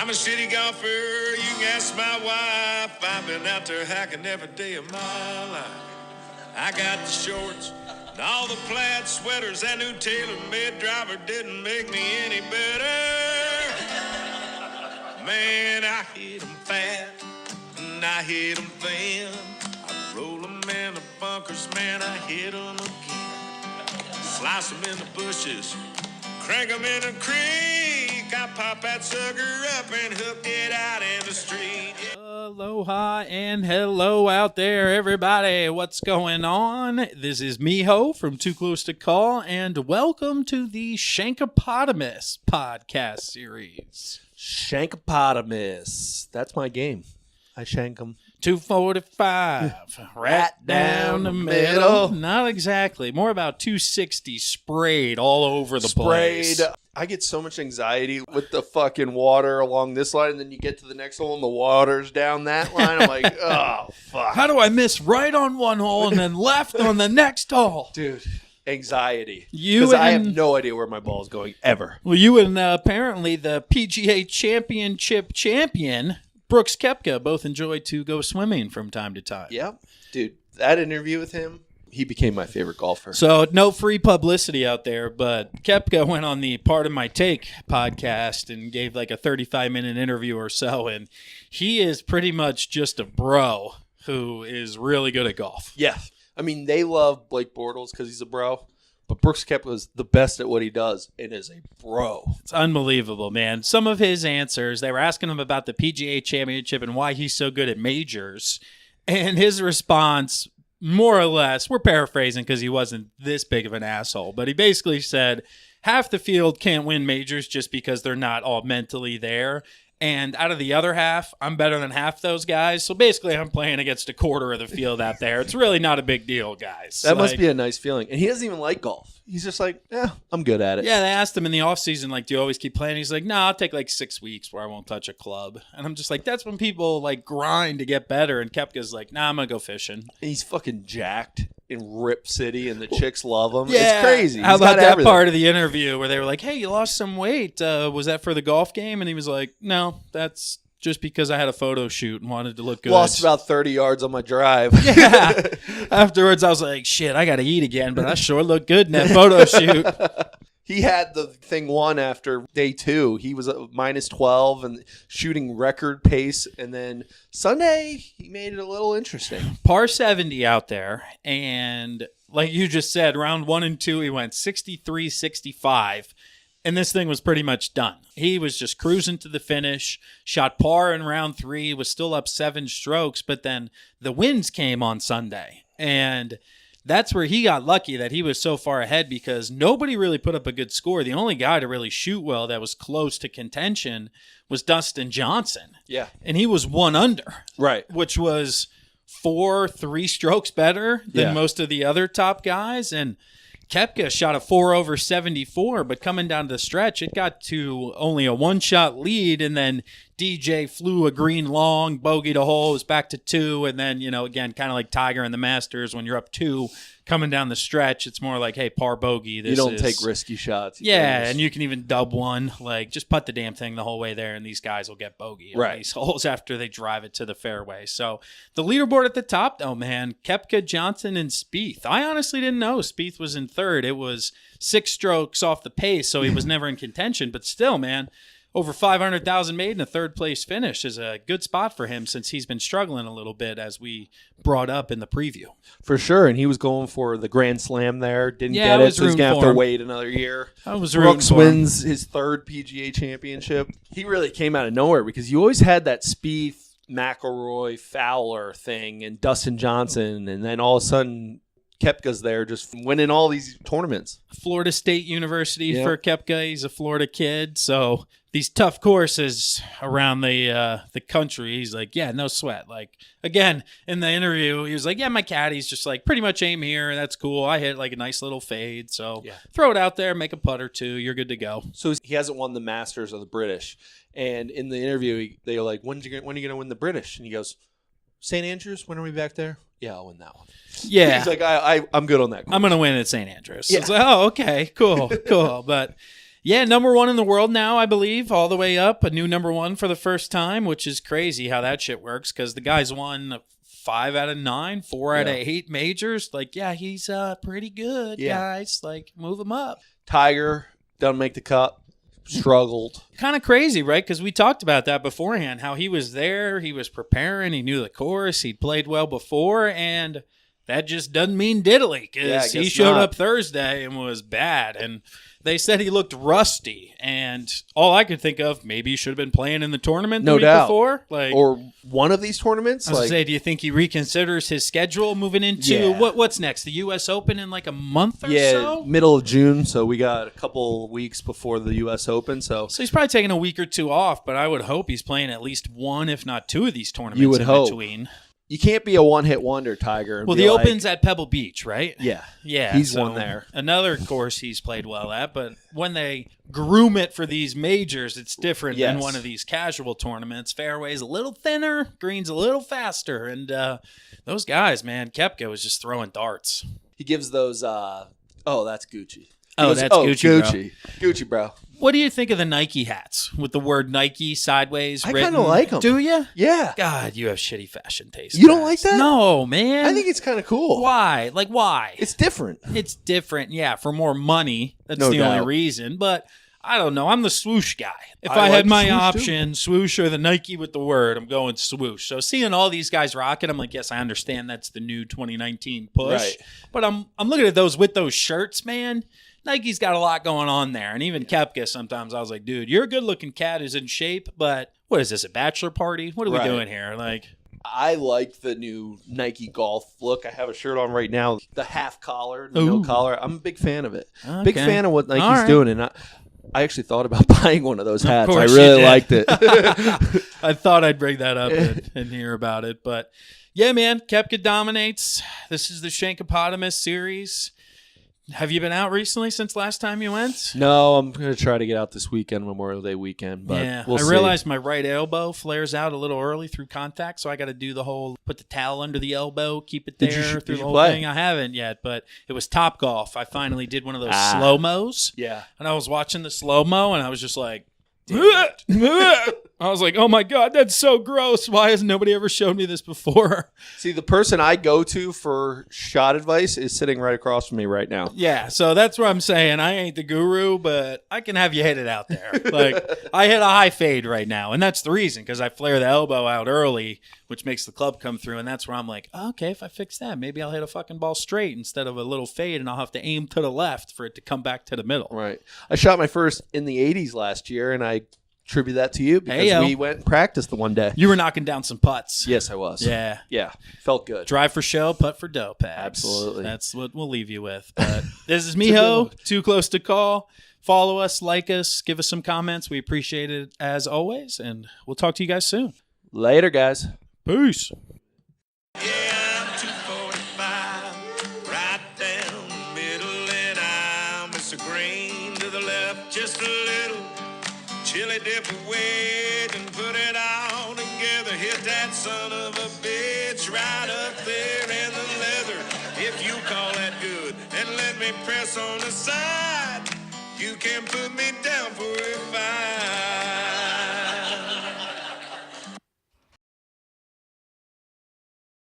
I'm a city golfer, you can ask my wife. I've been out there hacking every day of my life. I got the shorts and all the plaid sweaters. That new tailor-made driver didn't make me any better. Man, I hit 'em fat and I hit 'em thin. I roll 'em in the bunkers, man, I hit 'em again. Slice 'em in the bushes, crank 'em in the creek. I pop that sucker up and hook it out in the street. Aloha and hello out there, everybody. What's going on? This is Miho from Too Close to Call, and welcome to the Shankapotamus podcast series. Shankapotamus. That's my game. I shank 'em. 245, right down the middle. Not exactly. More about 260 sprayed all over the place. I get so much anxiety with the fucking water along this line, and then you get to the next hole and the water's down that line. I'm like, oh, fuck. How do I miss right on one hole and then left on the next hole? Dude, anxiety. Because I have no idea where my ball is going, ever. Well, you and apparently the PGA Championship champion, Brooks Koepka, both enjoy to go swimming from time to time. Yep. Dude, that interview with him, he became my favorite golfer. So no free publicity out there, but Koepka went on the Part of My Take podcast and gave like a 35-minute interview or so, and he is pretty much just a bro who is really good at golf. Yeah. I mean, they love Blake Bortles because he's a bro, but Brooks Koepka is the best at what he does and is a bro. It's unbelievable, man. Some of his answers, they were asking him about the PGA Championship and why he's so good at majors, and his response, more or less, we're paraphrasing because he wasn't this big of an asshole, but he basically said half the field can't win majors just because they're not all mentally there. And out of the other half, I'm better than half those guys. So basically, I'm playing against a quarter of the field out there. It's really not a big deal, guys. That must be a nice feeling. And he doesn't even like golf. He's just like, yeah, I'm good at it. Yeah, they asked him in the offseason, like, do you always keep playing? He's like, no, I'll take like 6 weeks where I won't touch a club. And I'm just like, that's when people like grind to get better. And Koepka's like, nah, I'm going to go fishing. And he's fucking jacked in Rip City and the chicks love him. Yeah. It's crazy. How about that part of the interview where they were like, hey, you lost some weight. Was that for the golf game? And he was like, no, that's just because I had a photo shoot and wanted to look good. Lost about 30 yards on my drive. Yeah. Afterwards, I was like, shit, I got to eat again, but I sure look good in that photo shoot. He had the thing won after day 2. He was minus 12 and shooting record pace. And then Sunday, he made it a little interesting. Par 70 out there. And like you just said, round 1 and 2, he went 63-65. And this thing was pretty much done. He was just cruising to the finish, shot par in round 3, was still up 7 strokes, but then the winds came on Sunday. And that's where he got lucky that he was so far ahead because nobody really put up a good score. The only guy to really shoot well that was close to contention was Dustin Johnson. Yeah. And he was 1 under. Right. Which was 3 strokes better than most of the other top guys. And Koepka shot a 4 over 74, but coming down the stretch, it got to only a 1-shot lead, and then DJ flew a green long, bogeyed a hole, was back to 2, and then, again, kind of like Tiger in the Masters, when you're up 2, coming down the stretch, it's more like, hey, par bogey. You don't take risky shots. Yeah, and you can even dub one, like, just putt the damn thing the whole way there, and these guys will get bogey on these holes after they drive it to the fairway. So the leaderboard at the top, though, man, Koepka, Johnson, and Spieth. I honestly didn't know Spieth was in third. It was 6 strokes off the pace, so he was never in contention, but still, man, over 500,000 made in a third-place finish is a good spot for him since he's been struggling a little bit, as we brought up in the preview. For sure, and he was going for the Grand Slam there. Didn't get it, so he's going to have to wait another year. Brooks wins his 3rd PGA championship. He really came out of nowhere because you always had that Spieth, McIlroy, Fowler thing, and Dustin Johnson, and then all of a sudden Koepka's there just winning all these tournaments. Florida State University for Koepka. He's a Florida kid, so these tough courses around the country, he's like, yeah, no sweat. Like, again, in the interview, he was like, yeah, my caddy's just like, pretty much aim here. That's cool. I hit like a nice little fade. So throw it out there, make a putt or 2. You're good to go. So he hasn't won the Masters or the British. And in the interview, they were like, when are you going to win the British? And he goes, St. Andrews, when are we back there? Yeah, I'll win that one. Yeah. He's like, I'm good on that course. I'm going to win at St. Andrews. Yeah. It's like, oh, okay, cool. But Yeah, #1 in the world now, I believe, all the way up. A new #1 for the first time, which is crazy how that shit works because the guy's won 5 out of 9, 4 out of 8 majors. Like, yeah, he's pretty good, guys. Like, move him up. Tiger doesn't make the cut. Struggled. Kind of crazy, right? Because we talked about that beforehand, how he was there, he was preparing, he knew the course, he'd played well before, and that just doesn't mean diddly because he showed up Thursday and was bad. And they said he looked rusty. And all I could think of, maybe he should have been playing in the tournament the week before. Like, or one of these tournaments. I was going to say, do you think he reconsiders his schedule moving into what's next? The U.S. Open in like a month or so? Yeah, middle of June. So we got a couple weeks before the U.S. Open. So he's probably taking a week or two off, but I would hope he's playing at least one, if not two of these tournaments you would in hope. between. You can't be a one-hit wonder, Tiger. Well, the Open's at Pebble Beach, right? Yeah. Yeah. He's won there. Another course he's played well at, but when they groom it for these majors, it's different than one of these casual tournaments. Fairway's a little thinner, green's a little faster, and those guys, man, Koepka was just throwing darts. He gives those, that's Gucci. That's Gucci, Gucci, bro. What do you think of the Nike hats with the word Nike sideways written? I kind of like them. Do you? Yeah. God, you have shitty fashion taste. You don't like that? No, man. I think it's kind of cool. Why? Like, why? It's different. It's different, yeah, for more money. That's no the doubt. only reason. But I don't know. I'm the swoosh guy. If I had my option, swoosh or the Nike with the word, I'm going swoosh. So seeing all these guys rocking, I'm like, yes, I understand that's the new 2019 push. Right. But I'm looking at those with those shirts, man. Nike's got a lot going on there. And even Koepka, sometimes I was like, dude, you're a good-looking cat who's in shape, but what is this, a bachelor party? What are we doing here? Like, I like the new Nike golf look. I have a shirt on right now, the half collar, the no collar. I'm a big fan of it. Okay. Big fan of what Nike's doing. And I actually thought about buying one of those hats. I really liked it. I thought I'd bring that up and hear about it. But, yeah, man, Koepka dominates. This is the Shankapotamus series. Have you been out recently since last time you went? No, I'm going to try to get out this weekend, Memorial Day weekend. But we'll see. Realized my right elbow flares out a little early through contact, so I got to do the whole put the towel under the elbow, keep it there through the whole thing. I haven't yet, but it was Top Golf. I finally did one of those slow-mos. Yeah. And I was watching the slow-mo, and I was just like, I was like, oh my God, that's so gross. Why has nobody ever showed me this before? See, the person I go to for shot advice is sitting right across from me right now. Yeah, so that's what I'm saying. I ain't the guru, but I can have you hit it out there. Like, I hit a high fade right now, and that's the reason, because I flare the elbow out early, which makes the club come through, and that's where I'm like, okay, if I fix that, maybe I'll hit a fucking ball straight instead of a little fade, and I'll have to aim to the left for it to come back to the middle. Right. I shot my first in the 80s last year, and I attribute that to you because we went and practiced the one day. You were knocking down some putts. Yes, I was. Yeah. Yeah. Felt good. Drive for show, putt for dough, Pags. Absolutely. That's what we'll leave you with. But this is Miho, Too Close to Call. Follow us, like us, give us some comments. We appreciate it as always, and we'll talk to you guys soon. Later, guys. Peace. Yeah, I'm 245, right down the middle, and I'm Mr. Green to the left, just a little. Chili dip away and put it all together. Hit that son of a bitch right up there in the leather. If you call that good, and let me press on the side. You can put me down for a 5.